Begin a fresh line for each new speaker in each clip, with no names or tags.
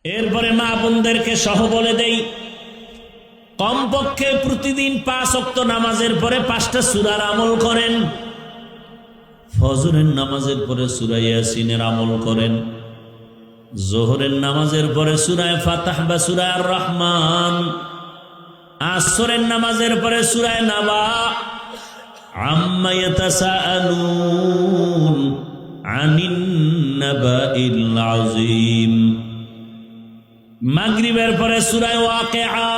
এরপরে মা বোনদেরকে সহ বলে দেই, কমপক্ষে প্রতিদিন 5 ওয়াক্ত নামাজের পরে 5টা সূরার আমল করেন। ফজরের নামাজের পরে সূরা ইয়াসিনের আমল করেন, যোহরের নামাজের পরে সূরা ফাতিহা বা সূরা আর রহমান, আসরের নামাজের পরে সূরা নাবা, আম্মা ইয়াতাসাআলুন আনিন নাবাইল আযীম, মাগরিবের পরে সূরা ওয়াকিআ।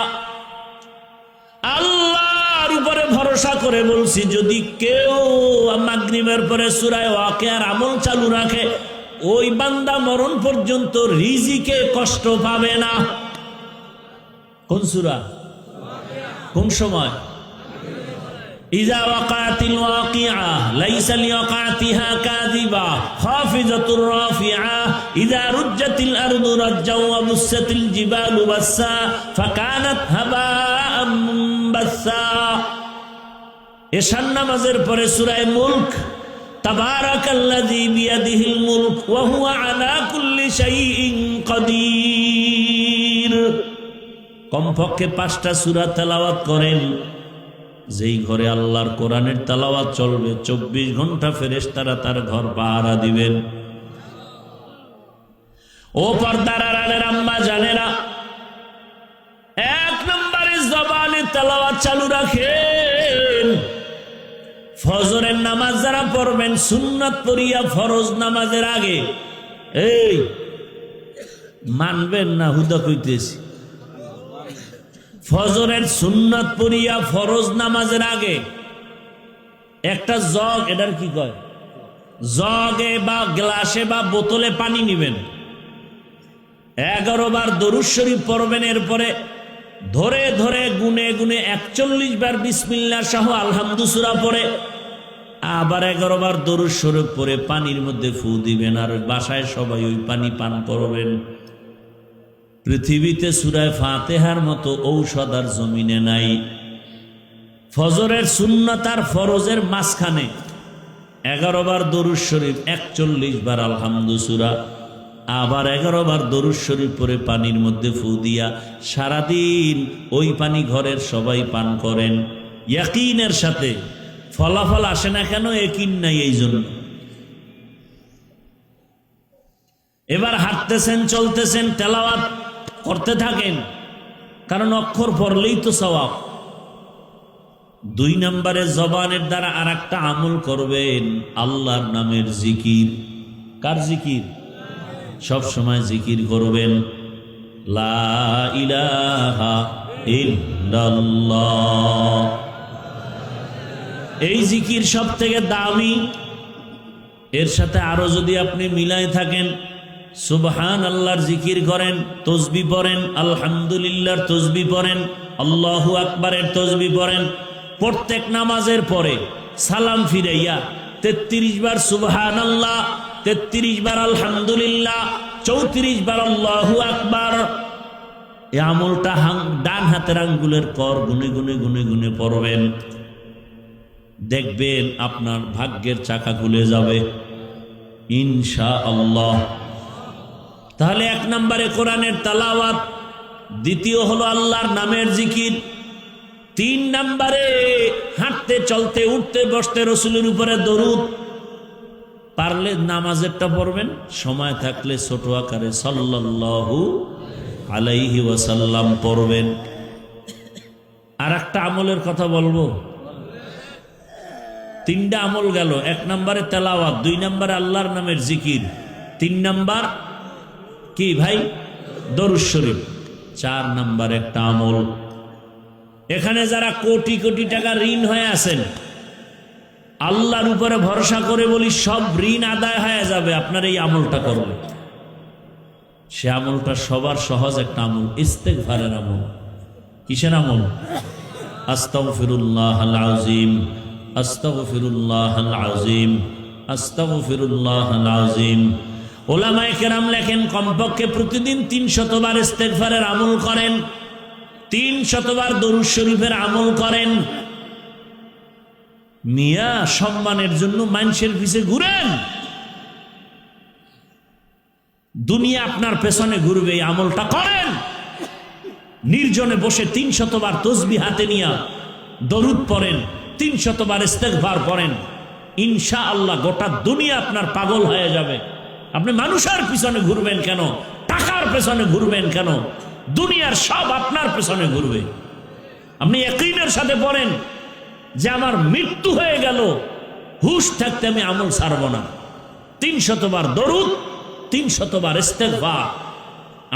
আল্লাহর উপরে ভরসা করে বলছি, যদি কেউ মাগরিবের পরে সূরা ওয়াকিআর আমল চালু রাখে, ওই বান্দা মরণ পর্যন্ত রিজিকে কষ্ট পাবে না। কোন সূরা? কোন সময়? ইযা ওয়াকাতিল ওয়াকিআ লাইসা লিওয়াকাতিহা কাযিবা খাফিজাতুর রাফিআ ইযা রুজ্জাতিল আরদু রাজ্জা ওয়া বুসাতিল জিবালু বাসসা ফাকানাত হাবাআম বাসসা। এশার নামাজের পরে সূরা মুলক, তাবারাকাল্লাযী বিয়াদিহিল মুলক ওয়া হুয়া আলা কুল্লি শাইইন কাদির। কমপক্ষে 5টা সূরা তেলাওয়াত করেন। যেই ঘরে আল্লাহর কোরআনের তেলাওয়াত চলবে 24 ঘন্টা ফেরেশতারা তার ঘর পাহারা দিবেন। ও পর্দার আড়ালের আম্মা জানেরা, 1 নম্বরে জবানে তেলাওয়াত চালু রাখেন। ফজরের নামাজ যারা পড়বেন সুন্নাত পড়িয়া ফরজ নামাজের আগে, এই মানবেন না হুদা কইতেছি, ফজরের সুন্নাত পড়িয়া ফরজ নামাজের আগে একটা জগ, এটার কি কয়, জগে বা গ্লাসে বা বোতলে পানি নিবেন, 11 বার দরুদ শরীফ পড়বেন। এরপরে ধরে ধরে গুনে গুনে 41 বার বিসমিল্লাহ সহ আলহামদু সূরা পড়ে আবার 11 বার দরুদ শরীফ পড়ে পানির মধ্যে ফু দিবেন, আর বাসায় সবাই ওই পানি পান করবেন। পৃথিবীতে সূরা ফাতিহার মতো ঔষধ আর জমিনে নাই। ফজরের সুন্নাত আর ফরজের মাঝখানে 11 বার দরুদ শরীফ, 41 বার আলহামদু সূরা, আবার 11 বার দরুদ শরীফ পরে পানির মধ্যে ফু দিয়া সারাদিন ওই পানি ঘরের সবাই পান করেন ইয়াকিনের সাথে। ফলাফল আসে না কেন? ইয়াকিন নাই এই জন্য। এবার হাঁটতেছেন, চলতেছেন, তেলাওয়াত করতে থাকেন, কারণ অক্ষর পড়লেই তো সওয়াব। 2 নম্বরে জবানের দ্বারা আর একটা আমল করবেন, আল্লাহর নামের জিকির। কার জিকির? সব সময় জিকির করবেন, লা ইলাহা ইল্লাল্লাহ। এই জিকির সব থেকে দামি। এর সাথে আরো যদি আপনি মিলাই থাকেন, সুবহান আল্লাহর জিকির করেন, তসবিহ পড়েন, আলহামদুলিল্লাহর তসবিহ পড়েন, আল্লাহু আকবারের তসবিহ পড়েন, প্রত্যেক নামাজের পরে সালাম ফিরাইয়া 33 বার সুবহান আল্লাহ, 33 বার আলহামদুলিল্লাহ, 34 বার আল্লাহু আকবার। এই আমলটা ডান হাতের আঙ্গুলের কর গুনে গুনে গুনে গুনে পড়বেন। দেখবেন আপনার ভাগ্যের চাকা খুলে যাবে ইনশাআল্লাহ। তাহলে 1 নম্বরে কোরআনের তেলাওয়াত, দ্বিতীয় হলো আল্লাহর নামের জিকির, 3 নম্বরে হাঁটতে চলতে উঠতে বসতে রসুলের উপরে দরুদ। পারলে নামাজেরটা পড়বেন, সময় থাকলে ছোট আকারে সাল্লাল্লাহু আলাইহি ওয়াসাল্লাম পড়বেন। আর একটা আমলের কথা বলবো, 3টা আমল গেল। 1 নম্বরে তেলাওয়াত, 2 নম্বরে আল্লাহর নামের জিকির, 3 নম্বর কি ভাই? দরুদ শরীফ। 4 নম্বর একটা আমল, এখানে যারা কোটি কোটি টাকা ঋণ হয়ে আছেন, আল্লাহর উপরে ভরসা করে বলি সব ঋণ আদায় হয়ে যাবে আপনার এই আমলটা করলে। সে আমলটা সবার সহজ একটা আমল, ইস্তেগফারের আমল। কিসের আমল? আস্তাগফিরুল্লাহাল আযীম, আস্তাগফিরুল্লাহাল আযীম, আস্তাগফিরুল্লাহাল আযীম। ওলামায়ে কেরাম লেখেন কমপক্ষে প্রতিদিন 300 বার ইস্তেগফারের আমল করেন, 300 বার দরুদ শরীফের আমল করেন। মিয়া সম্মানের জন্য মানুষের পিছে ঘুরেন, দুনিয়া আপনার পেছনে ঘুরবে, এই আমলটা করেন। নির্জনে বসে 300 বার তসবিহ হাতে নিয়া দরুদ পড়েন, 300 বার ইস্তেগফার পড়েন, ইনশাআল্লাহ গোটা দুনিয়া আপনার পাগল হয়ে যাবে। আপনি মানুষের পিছনে ঘুরবেন কেন? টাকার পেছনে ঘুরবেন কেন? দুনিয়ার সব আপনার পেছনে ঘুরবে। আপনি ইয়াকিনের সাথে পড়েন যে আমার মৃত্যু হয়ে গেল, হুশ থাকতে আমি আমল ছাড়ব না। 300 বার দরুদ, 300 বার ইস্তেগফার,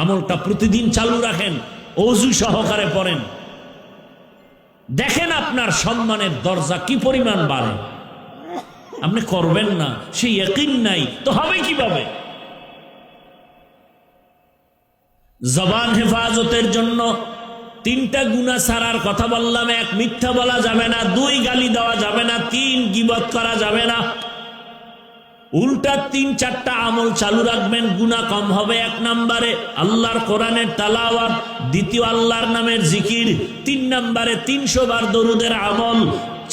আমলটা প্রতিদিন চালু রাখেন, ওযু সহকারে পড়েন। দেখেন আপনার সম্মানের দরজা কি পরিমাণ বাড়ে। আপনি করবেন না, সেই ইয়াকিন নাই তো হবে কিভাবে? জবান হেফাজতের জন্য 3টা গুনাহ ছাড়ার কথা বললাম। 1, মিথ্যা বলা যাবে না। 2, গালি দেওয়া যাবে না। 3, গীবত করা যাবে না। উল্টা 3-4টা আমল চালু রাখবেন, গুনাহ কম হবে। 1 নম্বরে আল্লাহর কোরআনের তেলাওয়াত, 2 আল্লাহর নামের জিকির, 3 নম্বরে 300 বার দরুদের আমল,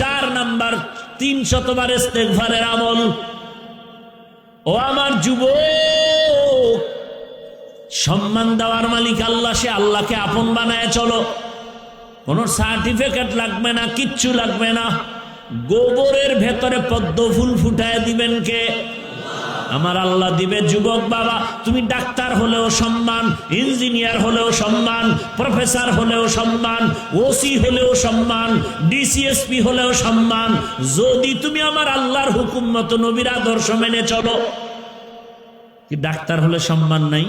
4 নম্বর 300 বার ইস্তেগফারের আমল। ও আমার যুবক, সম্মান দেওয়ার মালিক আল্লাহ, সে আল্লাহকে আপন বানায় চলো। কোনো সার্টিফিকেট লাগবে না, কিচ্ছু লাগবে না। গোবরের ভেতরে পদ্ম ফুল ফুটায় দিবেন কে? আমার আল্লাহ দিবে। যুবক বাবা, তুমি ডাক্তার হলেও সম্মান, ইঞ্জিনিয়ার হলেও সম্মান, প্রফেসর হলেও সম্মান, ওসি হলেও সম্মান, ডিসিএসপি হলেও সম্মান, যদি তুমি আমার আল্লাহর হুকুম মতো নবীর আদর্শ মেনে চলো। কি ডাক্তার হলে সম্মান নাই?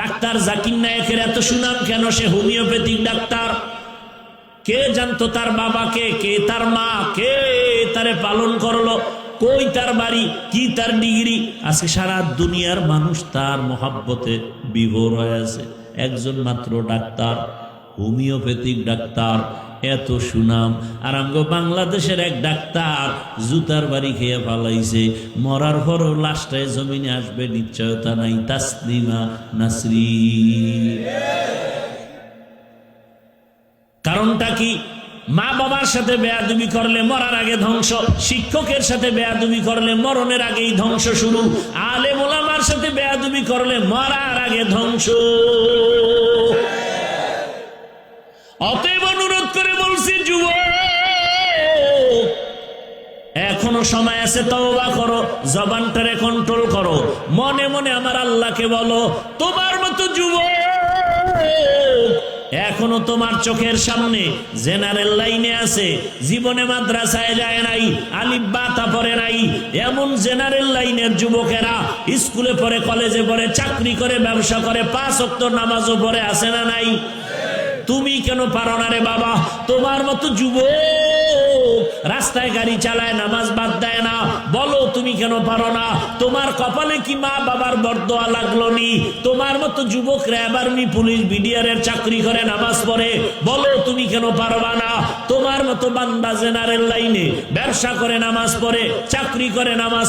ডাক্তার জাকির নায়েকের এত সুনাম কেন? সে হোমিওপ্যাথিক ডাক্তার। কে জানতো তার বাবাকে, কে তার মা, কে তারে পালন করলো, কই তার বাড়ি, কি তার ডিগ্রি? আজকে সারা দুনিয়ার মানুষ তার মহাব্বতে বিভোর হয়ে আছে। একজন মাত্র ডাক্তার, হোমিওপ্যাথিক ডাক্তার, এত সুনাম। আর আমগো বাংলাদেশের এক ডাক্তার জুতার বাড়ি খেয়ে ফালাইছে, মরার পরও লাশটায় জমিনে আসবে নিশ্চয়তা নাই। তাসলিমা নাসরিন। কারণটা কি? মা বাবার সাথে বেয়াদবি করলে মরার আগে ধ্বংস, শিক্ষকের সাথে বেয়াদবি করলে মরণের আগেই ধ্বংস শুরু, আলেম ওলামার সাথে বেয়াদবি করলে মরার আগে ধ্বংস। অতএব অনুরোধ করে বলছি, যুবক এখনো সময় আছে, তওবা করো, জবানটারে কন্ট্রোল করো, মনে মনে আমার আল্লাহকে বলো। তোমার মতো যুবক এখনো তোমার চোখের সামনে জেনারেল লাইনে আছে, জীবনে মাদ্রাসায় যায় নাই, আলিফ বা তা পড়ে নাই, এমন জেনারেল লাইনের যুবকেরা স্কুলে পড়ে, কলেজে পড়ে, চাকরি করে, ব্যবসা করে, 5 ওয়াক্ত নামাজও পড়ে, আছে না নাই? তুমি কেন পারো না রে বাবা? তোমার মতো যুবক রাস্তায় গাড়ি চালায়, নামাজ বাদ দেয় না, বলো তুমি কেন পারো না? তোমার কপালে কি মা বাবার বরদোয়া লাগলো নি? তোমার মতো যুবক র্যাব, আর্মি, পুলিশ, বিডিআরের চাকরি করে, নামাজ পড়ে, বলো তুমি কেন পারবা না? তোমার মতো বান্দা জেনারেল লাইনে ব্যবসা করে, নামাজ পড়ে, চাকরি করে, নামাজ